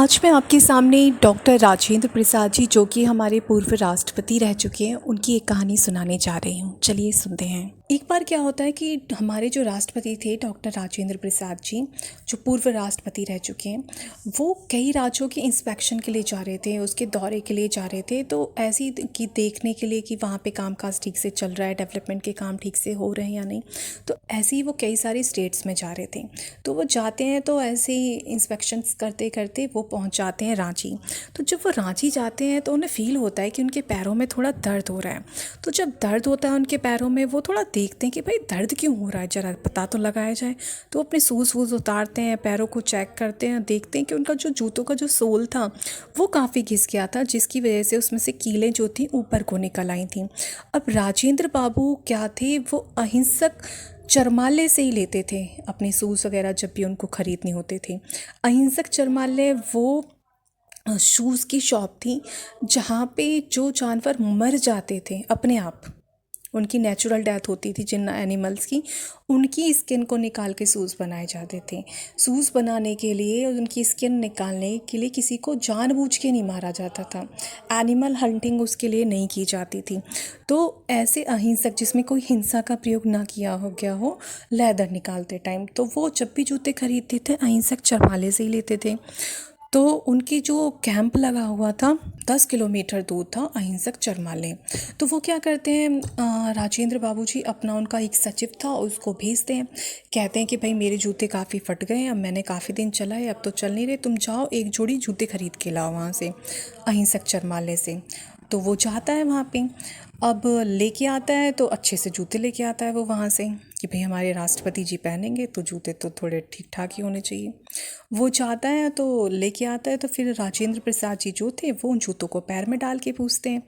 आज मैं आपके सामने डॉक्टर राजेंद्र प्रसाद जी, जो कि हमारे पूर्व राष्ट्रपति रह चुके हैं, उनकी एक कहानी सुनाने जा रही हूँ। चलिए सुनते हैं। एक बार क्या होता है कि हमारे जो राष्ट्रपति थे डॉक्टर राजेंद्र प्रसाद जी, जो पूर्व राष्ट्रपति रह चुके हैं, वो कई राज्यों के इंस्पेक्शन के लिए जा रहे थे, उसके दौरे के लिए जा रहे थे। तो ऐसे ही कि देखने के लिए कि वहाँ पे कामकाज ठीक से चल रहा है, डेवलपमेंट के काम ठीक से हो रहे हैं या नहीं। तो ऐसे ही वो कई सारे स्टेट्स में जा रहे थे। तो वो जाते हैं तो ऐसे ही इंस्पेक्शंस करते करते वो पहुँच जाते हैं रांची। तो जब वो रांची जाते हैं तो उन्हें फ़ील होता है कि उनके पैरों में थोड़ा दर्द हो रहा है। तो जब दर्द होता है उनके पैरों में, वो थोड़ा देखते हैं कि भाई दर्द क्यों हो रहा है, ज़रा पता तो लगाया जाए। तो अपने शूज़ वूज़ उतारते हैं, पैरों को चेक करते हैं, देखते हैं कि उनका जो जूतों का जो सोल था वो काफ़ी घिस गया था, जिसकी वजह से उसमें से कीलें जो थी ऊपर को निकल आई थी। अब राजेंद्र बाबू क्या थे, वो अहिंसक चरमाले से ही लेते थे अपने शूज़ वगैरह जब भी उनको ख़रीदने होते थे। अहिंसक चरमाले वो शूज़ की शॉप थी जहाँ पे जो जानवर मर जाते थे अपने आप, उनकी नेचुरल डेथ होती थी जिन एनिमल्स की, उनकी स्किन को निकाल के शूज़ बनाए जाते थे। शूज़ बनाने के लिए, उनकी स्किन निकालने के लिए किसी को जानबूझ के नहीं मारा जाता था। एनिमल हंटिंग उसके लिए नहीं की जाती थी। तो ऐसे अहिंसक, जिसमें कोई हिंसा का प्रयोग ना किया हो गया हो लेदर निकालते टाइम, तो वो जब भी जूते खरीदते थे अहिंसक चरमाले से ही लेते थे। तो उनकी जो कैंप लगा हुआ था 10 किलोमीटर दूर था अहिंसक चरमाले। तो वो क्या करते हैं, राजेंद्र बाबू जी अपना, उनका एक सचिव था, उसको भेजते हैं। कहते हैं कि भाई मेरे जूते काफ़ी फट गए हैं, अब मैंने काफ़ी दिन चला है, अब तो चल नहीं रहे, तुम जाओ एक जोड़ी जूते खरीद के लाओ वहाँ से अहिंसक चरमाले से। तो वो जाता है वहाँ पे, अब लेके आता है तो अच्छे से जूते लेके आता है वो वहाँ से कि भाई हमारे राष्ट्रपति जी पहनेंगे तो जूते तो थोड़े ठीक ठाक ही होने चाहिए। वो जाता है तो लेके आता है, तो फिर राजेंद्र प्रसाद जी जो थे वो उन जूतों को पैर में डाल के पूछते हैं।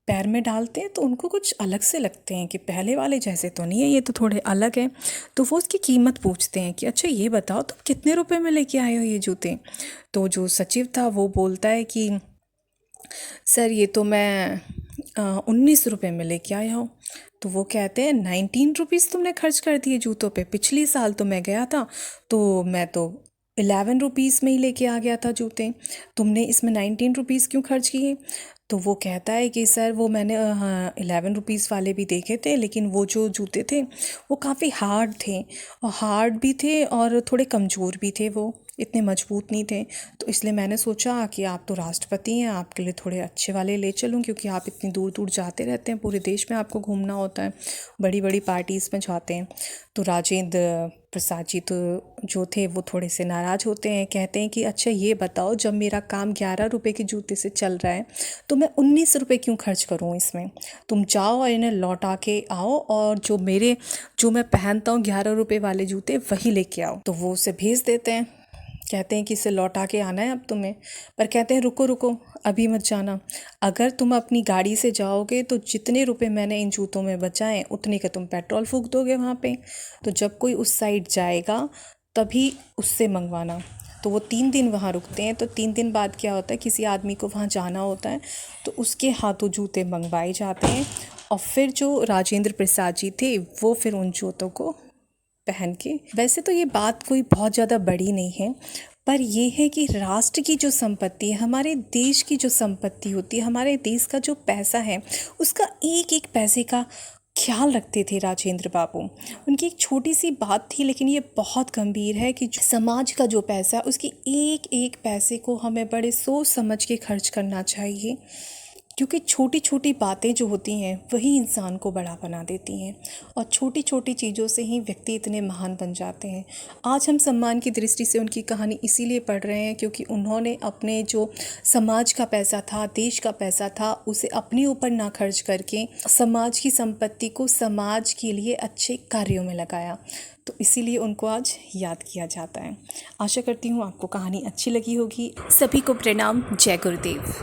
पैर में डालते हैं तो उनको कुछ अलग से लगते हैं कि पहले वाले जैसे तो नहीं है, ये तो थोड़े अलग है। तो वो उसकी कीमत पूछते हैं कि अच्छा ये बताओ तुम कितने रुपए में लेके आए हो ये जूते। तो जो सचिव था वो बोलता है कि सर ये तो मैं 19 रुपये में लेके आया हूँ। तो वो कहते हैं 19 रुपीज़ तुमने खर्च कर दिए जूतों पे, पिछले साल तो मैं गया था तो मैं तो 11 रुपीज़ में ही लेके आ गया था जूते, तुमने इसमें 19 रुपीज़ क्यों खर्च किए। तो वो कहता है कि सर वो मैंने 11 रुपीज़ वाले भी देखे थे, लेकिन वो जो जूते थे वो काफ़ी हार्ड थे, और हार्ड भी थे और थोड़े कमज़ोर भी थे, वो इतने मजबूत नहीं थे। तो इसलिए मैंने सोचा कि आप तो राष्ट्रपति हैं, आपके लिए थोड़े अच्छे वाले ले चलूं, क्योंकि आप इतनी दूर दूर जाते रहते हैं, पूरे देश में आपको घूमना होता है, बड़ी बड़ी पार्टीज़ में जाते हैं। तो राजेंद्र प्रसाद जी तो जो थे वो थोड़े से नाराज़ होते हैं, कहते हैं कि अच्छा ये बताओ, जब मेरा काम 11 रुपये के जूते से चल रहा है तो मैं 19 रुपये क्यों खर्च करूँ इसमें। तुम जाओ और इन्हें लौटा के आओ, और जो मैं पहनता हूँ 11 रुपये वाले जूते वही लेके आओ। तो वो उसे भेज देते हैं, कहते हैं कि इसे लौटा के आना है अब तुम्हें। पर कहते हैं रुको रुको, अभी मत जाना, अगर तुम अपनी गाड़ी से जाओगे तो जितने रुपए मैंने इन जूतों में बचाएं उतने का तुम पेट्रोल फूंक दोगे वहाँ पे। तो जब कोई उस साइड जाएगा तभी उससे मंगवाना। तो वो 3 दिन वहाँ रुकते हैं। तो 3 दिन बाद क्या होता है, किसी आदमी को वहाँ जाना होता है तो उसके हाथों जूते मंगवाए जाते हैं, और फिर जो राजेंद्र प्रसाद जी थे वो फिर उन जूतों को पहन के, वैसे तो ये बात कोई बहुत ज़्यादा बड़ी नहीं है, पर ये है कि राष्ट्र की जो संपत्ति है, हमारे देश की जो संपत्ति होती है, हमारे देश का जो पैसा है, उसका एक एक पैसे का ख्याल रखते थे राजेंद्र बाबू। उनकी एक छोटी सी बात थी, लेकिन ये बहुत गंभीर है कि समाज का जो पैसा है उसकी एक एक पैसे को हमें बड़े सोच समझ के खर्च करना चाहिए, क्योंकि छोटी छोटी बातें जो होती हैं वही इंसान को बड़ा बना देती हैं, और छोटी छोटी चीज़ों से ही व्यक्ति इतने महान बन जाते हैं। आज हम सम्मान की दृष्टि से उनकी कहानी इसीलिए पढ़ रहे हैं क्योंकि उन्होंने अपने जो समाज का पैसा था, देश का पैसा था, उसे अपने ऊपर ना खर्च करके समाज की संपत्ति को समाज के लिए अच्छे कार्यों में लगाया। तो इसीलिए उनको आज याद किया जाता है। आशा करती हूँ आपको कहानी अच्छी लगी होगी। सभी को प्रणाम। जय गुरुदेव।